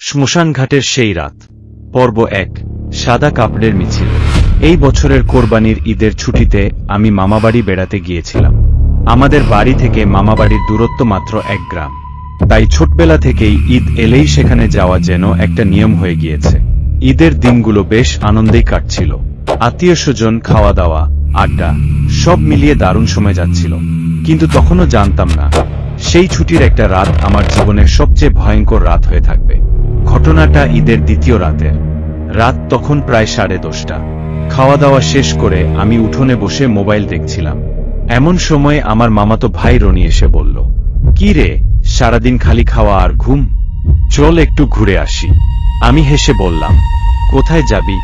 শ্মশানঘাটের সেই রাত। পর্ব ১। সাদা কাপড়ের মিছিল। এই বছরের কোরবানির ঈদের ছুটিতে আমি মামাবাড়ি বেড়াতে গিয়েছিলাম। আমাদের বাড়ি থেকে মামাবাড়ির দূরত্ব মাত্র ১ গ্রাম। তাই ছোটবেলা থেকেই ঈদ এলেই সেখানে যাওয়া যেন একটা নিয়ম হয়ে গিয়েছে। ঈদের দিনগুলো বেশ আনন্দেই কাটছিল। আত্মীয়স্বজন, খাওয়া দাওয়া, আড্ডা, সব মিলিয়ে দারুণ সময় যাচ্ছিল। কিন্তু তখনও জানতাম না সেই ছুটির একটা রাত আমার জীবনের সবচেয়ে ভয়ঙ্কর রাত হয়ে থাকবে। ঘটনাটা ঈদের দ্বিতীয় রাতের। রাত তখন প্রায় 10:30। খাওয়া দাওয়া শেষ করে আমি উঠোনে বসে মোবাইল দেখছিলাম। এমন সময় আমার মামাতো ভাই রনি এসে বলল, কি রে, সারাদিন খালি খাওয়া আর ঘুম, চল একটু ঘুরে আসি। আমি হেসে বললাম, কোথায় যাবি?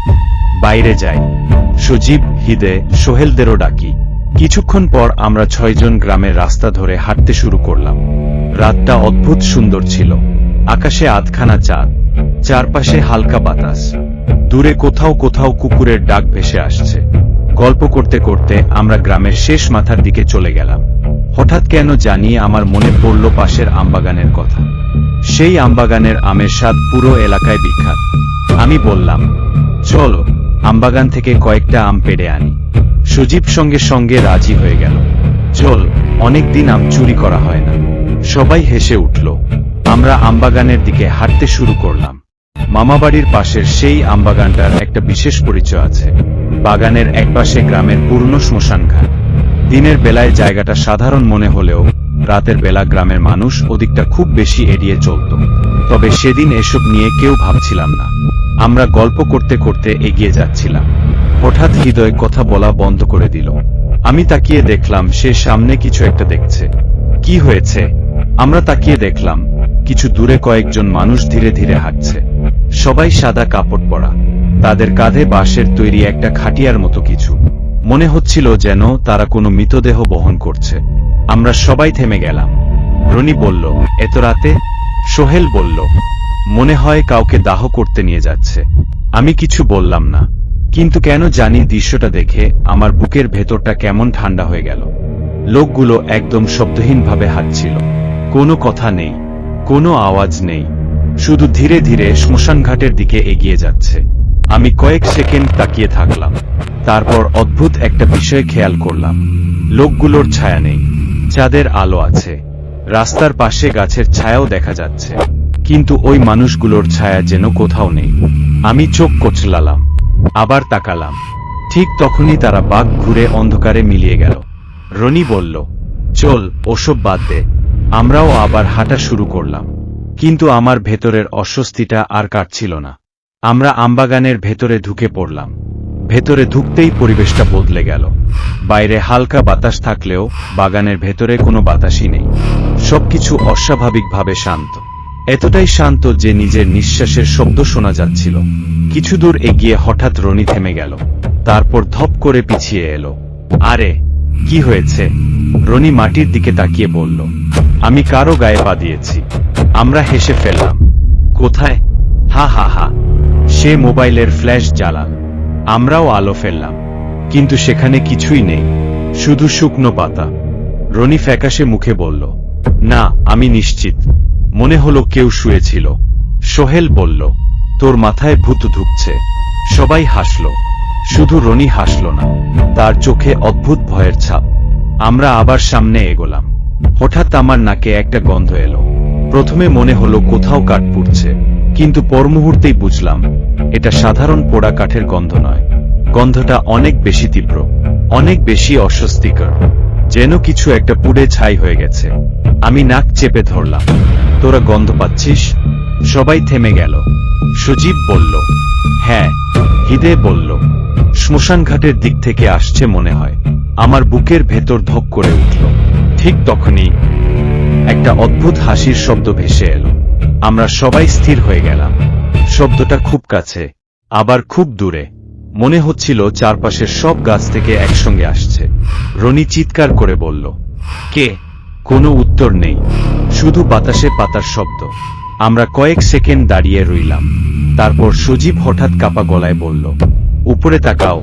বাইরে যাই। সজীব, হিদে, সোহেলদেরও ডাকি। কিছুক্ষণ পর আমরা 6 জন গ্রামের রাস্তা ধরে হাঁটতে শুরু করলাম। রাতটা অদ্ভুত সুন্দর ছিল। আকাশে আধখানা চাঁদ, চারপাশে হালকা বাতাস, দূরে কোথাও কোথাও কুকুরের ডাক ভেসে আসছে। গল্প করতে করতে আমরা গ্রামের শেষ মাথার দিকে চলে গেলাম। হঠাৎ কেন জানি আমার মনে পড়ল পাশের আমবাগানের কথা। সেই আমবাগানের আমের স্বাদ পুরো এলাকায় বিখ্যাত। আমি বললাম, চলো আমবাগান থেকে কয়েকটা আম পেড়ে আনি। সজীব সঙ্গে সঙ্গে রাজি হয়ে গেল। চল, অনেকদিন আম চুরি করা হয় না। সবাই হেসে উঠল। আমরা আমবাগানের দিকে হাঁটতে শুরু করলাম। মামাবাড়ির পাশের সেই আমবাগানটার একটা বিশেষ পরিচয় আছে। বাগানের একপাশে গ্রামের পুরনো শ্মশানঘাট। দিনের বেলায় জায়গাটা সাধারণ মনে হলেও রাতের বেলা গ্রামের মানুষ ওদিকটা খুব বেশি এড়িয়ে চলত। তবে সেদিন এসব নিয়ে কেউ ভাবছিলাম না। আমরা গল্প করতে করতে এগিয়ে যাচ্ছিলাম। হঠাৎ হৃদয় কথা বলা বন্ধ করে দিল। আমি তাকিয়ে দেখলাম সে সামনে কিছু একটা দেখছে। কি হয়েছে? আমরা তাকিয়ে দেখলাম কিছু দূরে কয়েকজন মানুষ ধীরে ধীরে হাঁটছে। সবাই সাদা কাপড় পরা, তাদের কাঁধে বাঁশের তৈরি একটা খাটিয়ার মতো কিছু। মনে হচ্ছিল যেন তারা কোনো মৃতদেহ বহন করছে। আমরা সবাই থেমে গেলাম। রনি বলল, এত রাতে? সোহেল বলল, মনে হয় কাউকে দাহ করতে নিয়ে যাচ্ছে। আমি কিছু বললাম না, কিন্তু কেন জানি দৃশ্যটা দেখে আমার বুকের ভেতরটা কেমন ঠান্ডা হয়ে গেল। লোকগুলো একদম শব্দহীনভাবে হাঁটছিল। কোনো কথা নেই, কোনো আওয়াজ নেই, শুধু ধীরে ধীরে শ্মশানঘাটের দিকে এগিয়ে যাচ্ছে। আমি কয়েক সেকেন্ড তাকিয়ে থাকলাম। তারপর অদ্ভুত একটা বিষয় খেয়াল করলাম। লোকগুলোর ছায়া নেই, চাঁদের আলো আছে। রাস্তার পাশে গাছের ছায়াও দেখা যাচ্ছে, কিন্তু ওই মানুষগুলোর ছায়া যেন কোথাও নেই। আমি চোখ কচলালাম, আবার তাকালাম। ঠিক তখনই তারা বাঁক ঘুরে অন্ধকারে মিলিয়ে গেল। রনি বলল, চল ওসব বাদ দে। আমরাও আবার হাঁটা শুরু করলাম। কিন্তু আমার ভেতরের অস্বস্তিটা আর কাটছিল না। আমরা আমবাগানের ভেতরে ঢুকে পড়লাম। ভেতরে ঢুকতেই পরিবেশটা বদলে গেল। বাইরে হালকা বাতাস থাকলেও বাগানের ভেতরে কোনো বাতাসই নেই। সবকিছু অস্বাভাবিকভাবে শান্ত। এতটাই শান্ত যে নিজের নিঃশ্বাসের শব্দ শোনা যাচ্ছিল। কিছু দূর এগিয়ে হঠাৎ রনি থেমে গেল। তারপর ধপ করে পিছিয়ে এলো। আরে, কি হয়েছে? রনি মাটির দিকে তাকিয়ে বলল, আমি কারো গায়ে পা দিয়েছি। আমরা হেসে ফেললাম। কোথায়? হা হা হা। সে মোবাইলের ফ্ল্যাশ জ্বালাল। আমরাও আলো ফেললাম, কিন্তু সেখানে কিছুই নেই, শুধু শুকনো পাতা। রনি ফ্যাকাশে মুখে বলল, না, আমি নিশ্চিত, মনে হলো কেউ শুয়েছিল। সোহেল বলল, তোর মাথায় ভূত ঢুকছে। সবাই হাসল, শুধু রনি হাসল না, তার চোখে অদ্ভুত ভয়ের ছাপ। আমরা আবার সামনে এগোলাম। হঠাৎ আমার নাকে একটা গন্ধ এলো। প্রথমে মনে হলো কোথাও কাঠ পুড়ছে, কিন্তু পর মুহূর্তেই বুঝলাম এটা সাধারণ পোড়া কাঠের গন্ধ নয়। গন্ধটা অনেক বেশি তীব্র, অনেক বেশি অস্বস্তিকর, যেন কিছু একটা পুড়ে ছাই হয়ে গেছে। আমি নাক চেপে ধরলাম। তোরা গন্ধ পাচ্ছিস? সবাই থেমে গেল। সজীব বলল, হ্যাঁ। হিদে বলল, শ্মশানঘাটের দিক থেকে আসছে মনে হয়। আমার বুকের ভেতর ধক করে উঠল। ঠিক তখনই একটা অদ্ভুত হাসির শব্দ ভেসে এলো। আমরা সবাই স্থির হয়ে গেলাম। শব্দটা খুব কাছে, আবার খুব দূরে। মনে হচ্ছিল চারপাশের সব গাছ থেকে একসঙ্গে আসছে। রনি চিৎকার করে বলল, কে? কোনো উত্তর নেই, শুধু বাতাসে পাতার শব্দ। আমরা কয়েক সেকেন্ড দাঁড়িয়ে রইলাম। তারপর সজীব হঠাৎ কাপা গলায় বলল, উপরে তাকাও।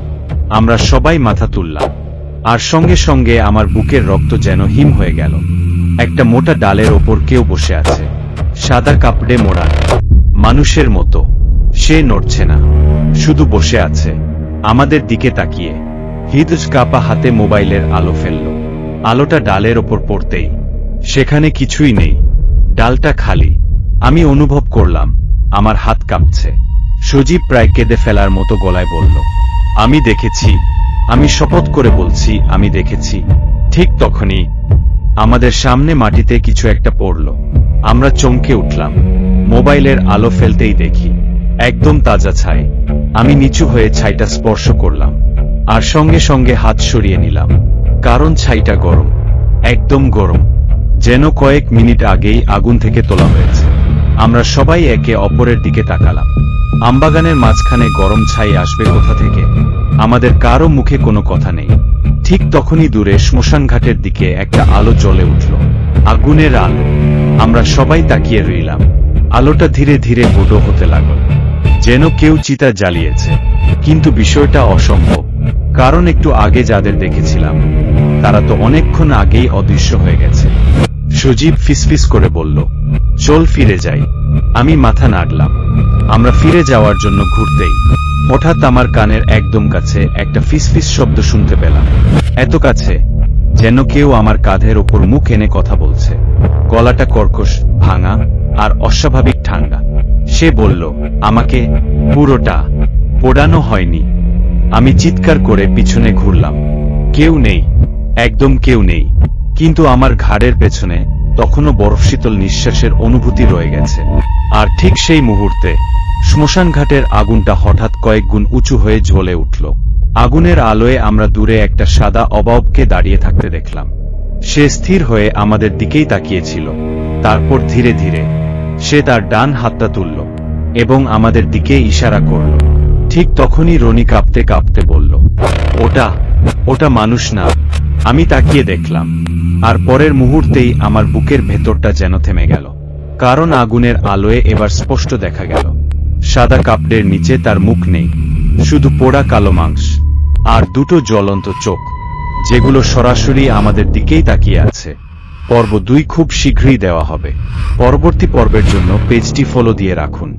আমরা সবাই মাথা তুললাম, আর সঙ্গে সঙ্গে আমার বুকের রক্ত যেন হিম হয়ে গেল। একটা মোটা ডালের ওপর কেউ বসে আছে, সাদা কাপড়ে মোড়ানো, মানুষের মতো। সে নড়ছে না, শুধু বসে আছে আমাদের দিকে তাকিয়ে। হিদজ কাপা হাতে মোবাইলের আলো ফেলল। আলোটা ডালের ওপর পড়তেই সেখানে কিছুই নেই, ডালটা খালি। আমি অনুভব করলাম আমার হাত কাঁপছে। সজীব প্রায় কেঁদে ফেলার মতো গলায় বলল, আমি দেখেছি, আমি শপথ করে বলছি আমি দেখেছি। ঠিক তখনই আমাদের সামনে মাটিতে কিছু একটা পড়ল। আমরা চমকে উঠলাম। মোবাইলের আলো ফেলতেই দেখি একদম তাজা ছাই। আমি নিচু হয়ে ছাইটা স্পর্শ করলাম, আর সঙ্গে সঙ্গে হাত সরিয়ে নিলাম, কারণ ছাইটা গরম, একদম গরম, যেন কয়েক মিনিট আগেই আগুন থেকে তোলা হয়েছে। আমরা সবাই একে অপরের দিকে তাকালাম। আমবাগানের মাঝখানে গরম ছাই আসবে কোথা থেকে? আমাদের কারো মুখে কোনো কথা নেই। ঠিক তখনই দূরে শ্মশানঘাটের দিকে একটা আলো জ্বলে উঠল, আগুনের আলো। আমরা সবাই তাকিয়ে রইলাম। আলোটা ধীরে ধীরে বড় হতে লাগল, যেন কেউ চিতা জ্বালিয়েছে। কিন্তু বিষয়টা অসম্ভব, কারণ একটু আগে যাদের দেখেছিলাম তারা তো অনেকক্ষণ আগেই অদৃশ্য হয়ে গেছে। সজীব ফিসফিস করে বলল, চল ফিরে যাই। আমি মাথা নাড়লাম। আমরা ফিরে যাওয়ার জন্য ঘুরতেই হঠাৎ আমার কানের একদম কাছে একটা ফিসফিস শব্দ শুনতে পেলাম। এত কাছে যেন কেউ আমার কাঁধের ওপর মুখ এনে কথা বলছে। গলাটা কর্কশ, ভাঙা আর অস্বাভাবিক ঠান্ডা। সে বলল, আমাকে পুরোটা পোড়ানো হয়নি। আমি চিৎকার করে পিছনে ঘুরলাম। কেউ নেই, একদম কেউ নেই। কিন্তু আমার ঘাড়ের পেছনে তখনও বরফশীতল নিঃশ্বাসের অনুভূতি রয়ে গেছে। আর ঠিক সেই মুহূর্তে শ্মশানঘাটের আগুনটা হঠাৎ কয়েক গুণ উঁচু হয়ে জ্বলে উঠল। আগুনের আলোয় আমরা দূরে একটা সাদা অবাবকে দাঁড়িয়ে থাকতে দেখলাম। সে স্থির হয়ে আমাদের দিকেই তাকিয়েছিল। তারপর ধীরে ধীরে সে তার ডান হাতটা তুলল এবং আমাদের দিকে ইশারা করল। ঠিক তখনই রনি কাঁপতে কাঁপতে বলল, ওটা মানুষ না। আমি তাকিয়ে দেখলাম, আর পরের মুহূর্তেই আমার বুকের ভেতরটা যেন থেমে গেল। কারণ আগুনের আলোয় এবার স্পষ্ট দেখা গেল সাদা কাপড়ের নিচে তার মুখ নেই, শুধু পোড়া কালো মাংস আর দুটো জ্বলন্ত চোখ, যেগুলো সরাসরি আমাদের দিকেই তাকিয়ে আছে। পর্ব 2 খুব শীঘ্রই দেওয়া হবে। পরবর্তী পর্বের জন্য পেজটি ফলো দিয়ে রাখুন।